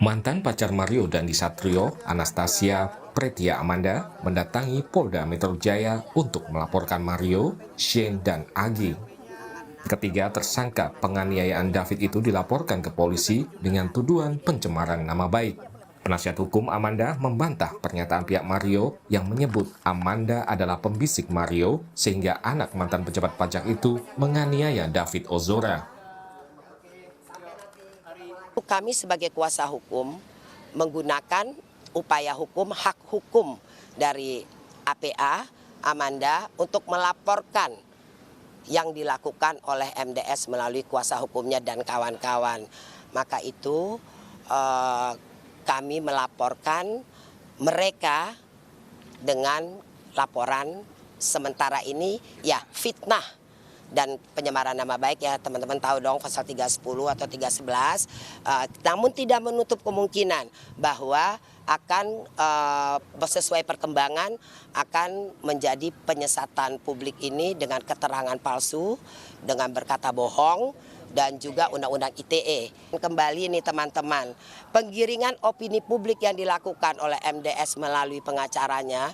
Mantan pacar Mario Dandi Satrio, Anastasia Pretia Amanda, mendatangi Polda Metro Jaya untuk melaporkan Mario, Shane, dan Agi. Ketiga tersangka penganiayaan David itu dilaporkan ke polisi dengan tuduhan pencemaran nama baik. Penasihat hukum Amanda membantah pernyataan pihak Mario yang menyebut Amanda adalah pembisik Mario sehingga anak mantan pejabat pajak itu menganiaya David Ozora. Kami sebagai kuasa hukum menggunakan upaya hukum, hak hukum dari APA, Amanda, untuk melaporkan yang dilakukan oleh MDS melalui kuasa hukumnya dan kawan-kawan. Maka itu kami melaporkan mereka dengan laporan sementara ini ya fitnah dan penyemaran nama baik, ya teman-teman tahu dong pasal 310 atau 311, namun tidak menutup kemungkinan bahwa akan sesuai perkembangan akan menjadi penyesatan publik ini dengan keterangan palsu, dengan berkata bohong, dan juga undang-undang ITE. Kembali nih teman-teman, penggiringan opini publik yang dilakukan oleh MDS melalui pengacaranya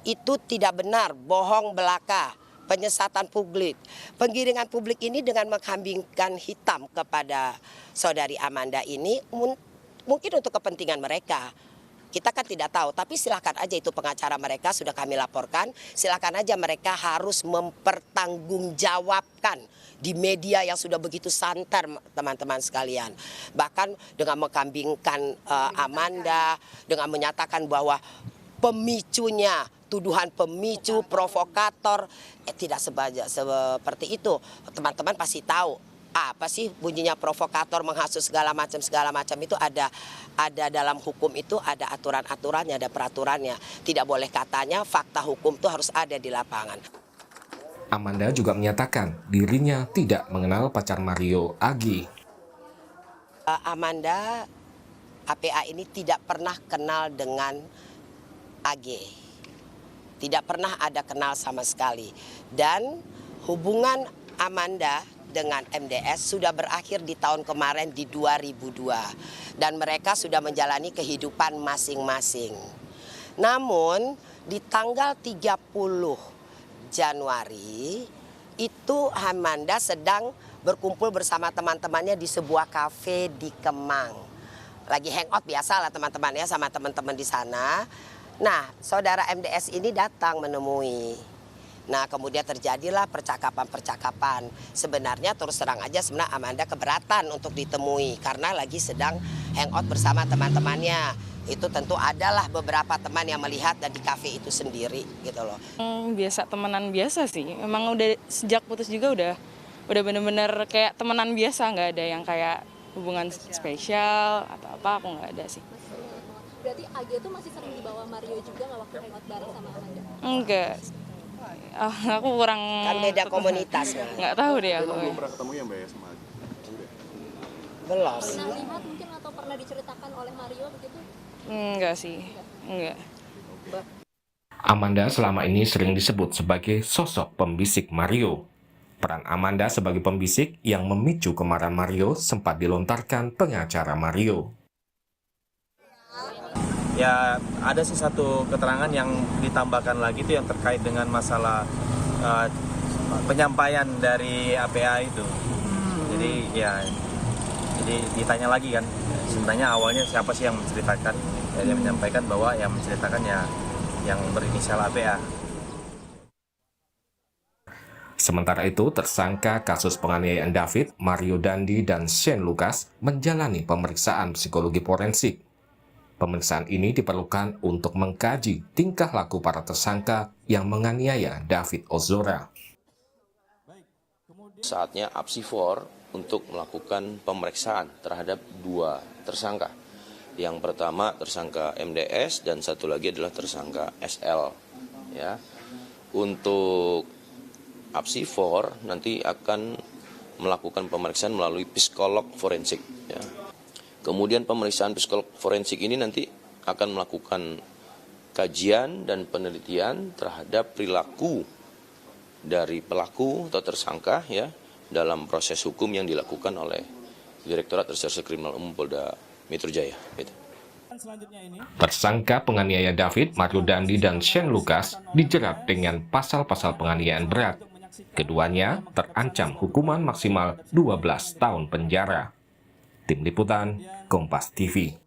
itu tidak benar, bohong belaka, penyesatan publik. Penggiringan publik ini dengan mengkambingkan hitam kepada saudari Amanda ini mungkin untuk kepentingan mereka. Kita kan tidak tahu, tapi silakan aja, itu pengacara mereka sudah kami laporkan. Silakan aja, mereka harus mempertanggungjawabkan di media yang sudah begitu santer, teman-teman sekalian. Bahkan dengan mengkambingkan Amanda, dengan menyatakan bahwa pemicunya, tuduhan pemicu, provokator, tidak seperti itu. Teman-teman pasti tahu apa sih bunyinya provokator, menghasut segala macam itu ada dalam hukum, itu ada aturan-aturannya, ada peraturannya. Tidak boleh katanya fakta hukum itu harus ada di lapangan. Amanda juga menyatakan dirinya tidak mengenal pacar Mario, Agi. Amanda, APA ini tidak pernah kenal dengan AG. Tidak pernah ada kenal sama sekali. Dan hubungan Amanda dengan MDS sudah berakhir di tahun kemarin di 2002. Dan mereka sudah menjalani kehidupan masing-masing. Namun di tanggal 30 Januari itu Amanda sedang berkumpul bersama teman-temannya di sebuah kafe di Kemang. Lagi hangout biasa lah teman-teman ya, sama teman-teman di sana. Nah, saudara MDS ini datang menemui. Nah, kemudian terjadilah percakapan-percakapan. Sebenarnya terus terang aja sebenarnya Amanda keberatan untuk ditemui karena lagi sedang hangout bersama teman-temannya. Itu tentu adalah beberapa teman yang melihat dan di kafe itu sendiri gitu loh. Biasa, temenan biasa sih. Emang udah sejak putus juga udah bener-bener kayak temenan biasa, nggak ada yang kayak hubungan spesial atau apa, aku nggak ada sih. Berarti AG itu masih sering dibawa Mario juga nggak waktu hangout bareng sama Amanda? Enggak. Aku kurang... Kan beda komunitas. Nggak tahu deh aku. Belum pernah ketemu ya Mbak ya sama AG? Belum. Pernah lihat mungkin atau pernah diceritakan oleh Mario begitu? Enggak sih. Enggak. Amanda selama ini sering disebut sebagai sosok pembisik Mario. Peran Amanda sebagai pembisik yang memicu kemarahan Mario sempat dilontarkan pengacara Mario. Ya, ada sih satu keterangan yang ditambahkan lagi itu yang terkait dengan masalah penyampaian dari APA itu. Jadi ditanya lagi kan, sebenarnya awalnya siapa sih yang menceritakan? Dia menyampaikan bahwa yang menceritakan ya yang berinisial APA. Sementara itu, tersangka kasus penganiayaan David, Mario Dandi, dan Shane Lucas menjalani pemeriksaan psikologi forensik. Pemeriksaan ini diperlukan untuk mengkaji tingkah laku para tersangka yang menganiaya David Ozora. Saatnya Apsifor untuk melakukan pemeriksaan terhadap dua tersangka. Yang pertama tersangka MDS dan satu lagi adalah tersangka SL. Ya, untuk Apsifor nanti akan melakukan pemeriksaan melalui psikolog forensik. Ya. Kemudian pemeriksaan psikolog forensik ini nanti akan melakukan kajian dan penelitian terhadap perilaku dari pelaku atau tersangka ya dalam proses hukum yang dilakukan oleh Direktorat Reserse Kriminal Umum Polda Metro Jaya. Gitu. Tersangka penganiaya David, Mario Dandi, dan Shane Lucas dijerat dengan pasal-pasal penganiayaan berat. Keduanya terancam hukuman maksimal 12 tahun penjara. Tim Liputan, Kompas TV.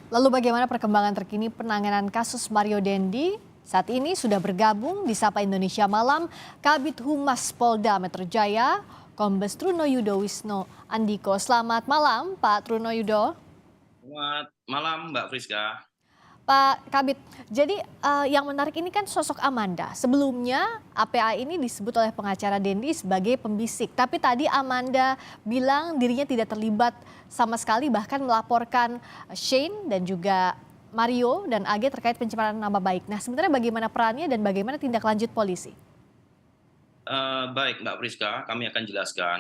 Lalu bagaimana perkembangan terkini penanganan kasus Mario Dandi? Saat ini sudah bergabung di Sapa Indonesia Malam Kabid Humas Polda Metro Jaya, Kombes Trunoyudo Wisno Andiko. Selamat malam, Pak Trunoyudo. Selamat malam, Mbak Friska. Pak Kabid, jadi yang menarik ini kan sosok Amanda. Sebelumnya APA ini disebut oleh pengacara Dandi sebagai pembisik. Tapi tadi Amanda bilang dirinya tidak terlibat sama sekali, bahkan melaporkan Shane dan juga Mario dan AG terkait pencemaran nama baik. Nah, sebenarnya bagaimana perannya dan bagaimana tindak lanjut polisi? Baik, Mbak Friska, kami akan jelaskan.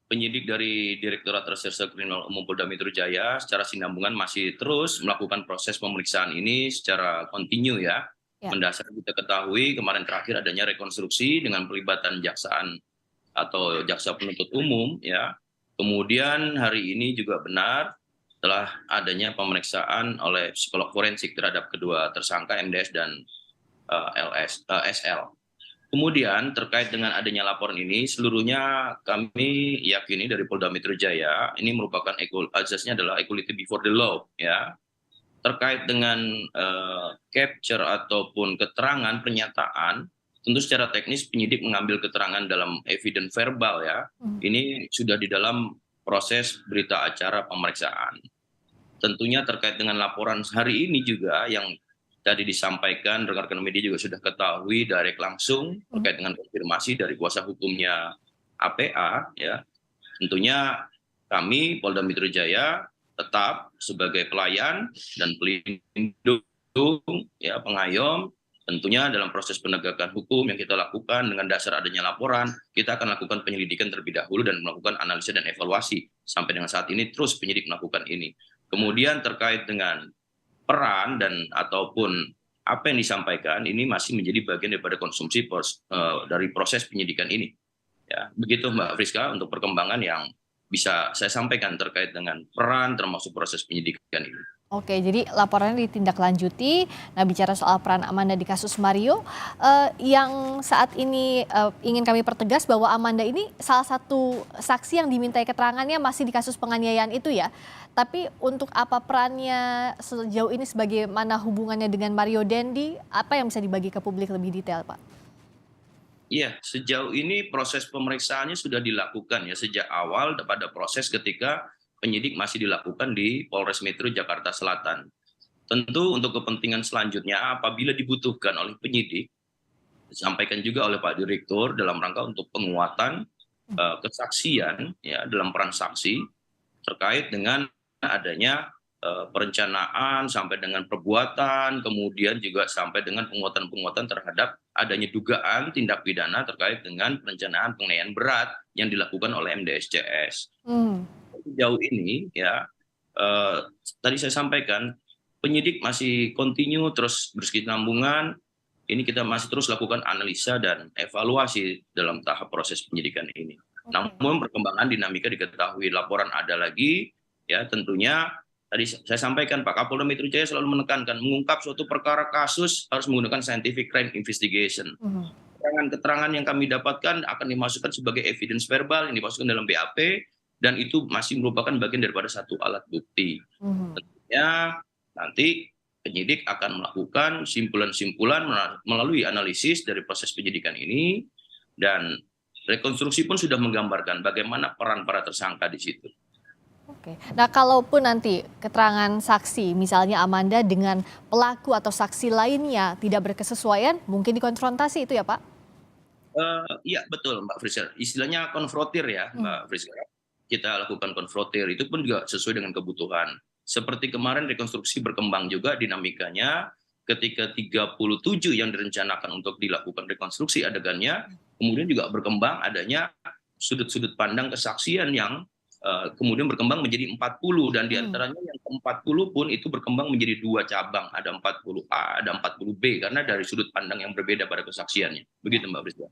Penyidik dari Direktorat Reserse Kriminal Umum Polda Metro Jaya secara sinambungan masih terus melakukan proses pemeriksaan ini secara kontinu ya. Mendasar kita ketahui kemarin terakhir adanya rekonstruksi dengan pelibatan jaksaan atau jaksa penuntut umum ya. Kemudian hari ini juga benar setelah adanya pemeriksaan oleh psikolog forensik terhadap kedua tersangka MDS dan SL. Kemudian terkait dengan adanya laporan ini, seluruhnya kami yakini dari Polda Metro Jaya ini merupakan azasnya adalah equality before the law ya. Terkait dengan capture ataupun keterangan pernyataan, tentu secara teknis penyidik mengambil keterangan dalam evidence verbal ya. Ini sudah di dalam proses berita acara pemeriksaan. Tentunya terkait dengan laporan hari ini juga yang tadi disampaikan rekan-rekan media juga sudah ketahui direct langsung terkait dengan konfirmasi dari kuasa hukumnya APA ya. Tentunya kami Polda Metro Jaya tetap sebagai pelayan dan pelindung ya, pengayom. Tentunya dalam proses penegakan hukum yang kita lakukan dengan dasar adanya laporan, kita akan lakukan penyelidikan terlebih dahulu dan melakukan analisa dan evaluasi. Sampai dengan saat ini terus penyidik melakukan ini. Kemudian terkait dengan peran dan ataupun apa yang disampaikan ini masih menjadi bagian daripada konsumsi dari proses penyidikan ini. Ya, begitu Mbak Friska untuk perkembangan yang bisa saya sampaikan terkait dengan peran termasuk proses penyidikan ini. Oke, jadi laporannya ditindaklanjuti. Nah, bicara soal peran Amanda di kasus Mario, yang saat ini ingin kami pertegas bahwa Amanda ini salah satu saksi yang dimintai keterangannya masih di kasus penganiayaan itu ya. Tapi untuk apa perannya sejauh ini, sebagaimana hubungannya dengan Mario Dandi, apa yang bisa dibagi ke publik lebih detail, Pak? Iya, sejauh ini proses pemeriksaannya sudah dilakukan ya sejak awal pada proses ketika penyidik masih dilakukan di Polres Metro Jakarta Selatan. Tentu untuk kepentingan selanjutnya apabila dibutuhkan oleh penyidik, disampaikan juga oleh Pak Direktur dalam rangka untuk penguatan kesaksian ya dalam peran saksi terkait dengan adanya perencanaan sampai dengan perbuatan, kemudian juga sampai dengan penguatan-penguatan terhadap adanya dugaan tindak pidana terkait dengan perencanaan penganiayaan berat yang dilakukan oleh MDSCS. Sejauh ini ya tadi saya sampaikan penyidik masih kontinu terus berkesinambungan. Ini kita masih terus lakukan analisa dan evaluasi dalam tahap proses penyidikan ini. Namun perkembangan dinamika diketahui, laporan ada lagi ya, tentunya tadi saya sampaikan Pak Kapolda Metro Jaya selalu menekankan mengungkap suatu perkara kasus harus menggunakan scientific crime investigation. Keterangan yang kami dapatkan akan dimasukkan sebagai evidence verbal yang dimasukkan dalam BAP. Dan itu masih merupakan bagian daripada satu alat bukti. Tentunya nanti penyidik akan melakukan simpulan-simpulan melalui analisis dari proses penyidikan ini, dan rekonstruksi pun sudah menggambarkan bagaimana peran para tersangka di situ. Oke. Nah, kalaupun nanti keterangan saksi, misalnya Amanda dengan pelaku atau saksi lainnya tidak berkesesuaian, mungkin dikonfrontasi itu ya Pak? Iya betul Mbak Friska. Istilahnya konfrontir ya Mbak Friska. Kita lakukan konfrontir, itu pun juga sesuai dengan kebutuhan. Seperti kemarin rekonstruksi berkembang juga dinamikanya ketika 37 yang direncanakan untuk dilakukan rekonstruksi adegannya, kemudian juga berkembang adanya sudut-sudut pandang kesaksian yang kemudian berkembang menjadi 40, dan diantaranya yang ke-40 pun itu berkembang menjadi 2 cabang, ada 40A, ada 40B, karena dari sudut pandang yang berbeda pada kesaksiannya. Begitu Mbak Friska.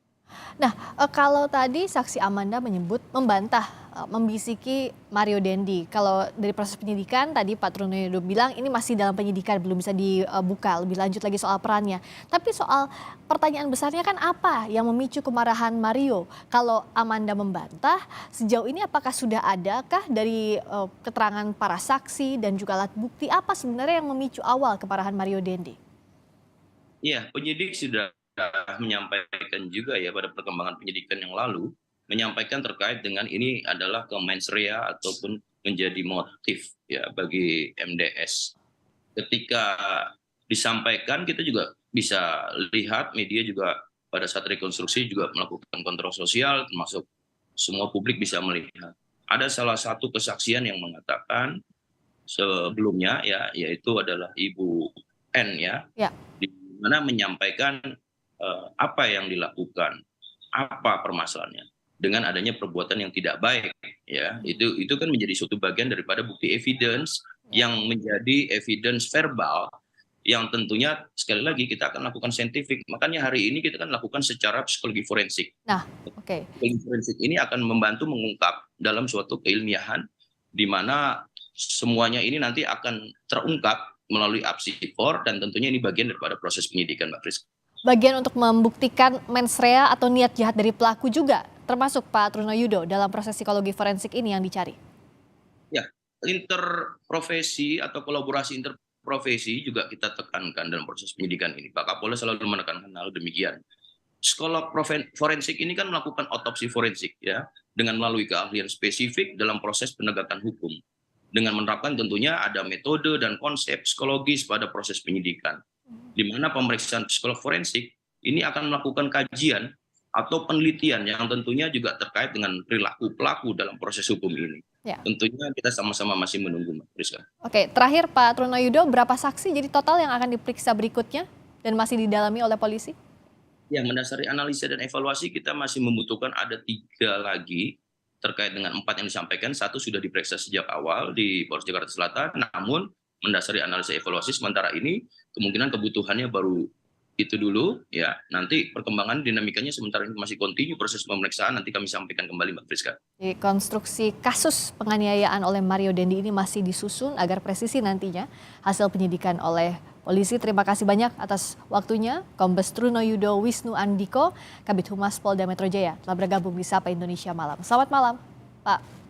Nah, kalau tadi saksi Amanda membantah membisiki Mario Dendi. Kalau dari proses penyidikan tadi Pak Trunoyodo bilang ini masih dalam penyidikan, belum bisa dibuka lebih lanjut lagi soal perannya. Tapi soal pertanyaan besarnya kan apa yang memicu kemarahan Mario? Kalau Amanda membantah, sejauh ini apakah sudah adakah dari keterangan para saksi dan juga alat bukti apa sebenarnya yang memicu awal kemarahan Mario Dendi? Iya, penyidik sudah menyampaikan juga ya pada perkembangan penyidikan yang lalu, menyampaikan terkait dengan ini adalah ke mens rea ataupun menjadi motif ya bagi MDS. Ketika disampaikan kita juga bisa lihat media juga pada saat rekonstruksi juga melakukan kontrol sosial, termasuk semua publik bisa melihat. Ada salah satu kesaksian yang mengatakan sebelumnya ya, yaitu adalah Ibu N ya, di mana menyampaikan apa yang dilakukan, apa permasalahannya dengan adanya perbuatan yang tidak baik ya, itu kan menjadi suatu bagian daripada bukti evidence yang menjadi evidence verbal yang tentunya sekali lagi kita akan lakukan saintifik. Makanya hari ini kita kan lakukan secara psikologi forensik. Nah, oke. Psikologi forensik ini akan membantu mengungkap dalam suatu keilmiahan di mana semuanya ini nanti akan terungkap melalui apsifor dan tentunya ini bagian daripada proses penyidikan, Mbak Friska. Bagian untuk membuktikan mens rea atau niat jahat dari pelaku juga termasuk Pak Trunoyodo dalam proses psikologi forensik ini yang dicari? Ya, interprofesi atau kolaborasi interprofesi juga kita tekankan dalam proses penyidikan ini. Pak Kapolda selalu menekankan hal demikian. Psikolog forensik ini kan melakukan otopsi forensik ya, dengan melalui keahlian spesifik dalam proses penegakan hukum. Dengan menerapkan tentunya ada metode dan konsep psikologis pada proses penyidikan. Di mana pemeriksaan psikolog forensik ini akan melakukan kajian atau penelitian yang tentunya juga terkait dengan perilaku pelaku dalam proses hukum ini. Ya. Tentunya kita sama-sama masih menunggu, Mbak Friska. Oke, terakhir Pak Trunoyodo, berapa saksi jadi total yang akan diperiksa berikutnya dan masih didalami oleh polisi? Ya, mendasari analisa dan evaluasi kita masih membutuhkan ada 3 lagi terkait dengan 4 yang disampaikan. 1 sudah diperiksa sejak awal di Polres Jakarta Selatan, namun mendasari analisa evaluasi sementara ini kemungkinan kebutuhannya baru itu dulu ya. Nanti perkembangan dinamikanya sementara ini masih kontinu proses pemeriksaan, nanti kami sampaikan kembali, Mbak Friska. Konstruksi kasus penganiayaan oleh Mario Dendi ini masih disusun agar presisi nantinya hasil penyidikan oleh polisi. Terima kasih banyak atas waktunya Kombes Trunoyodo Wisnu Andiko, Kabid Humas Polda Metro Jaya telah bergabung di Sapa Indonesia Malam. Selamat malam, Pak.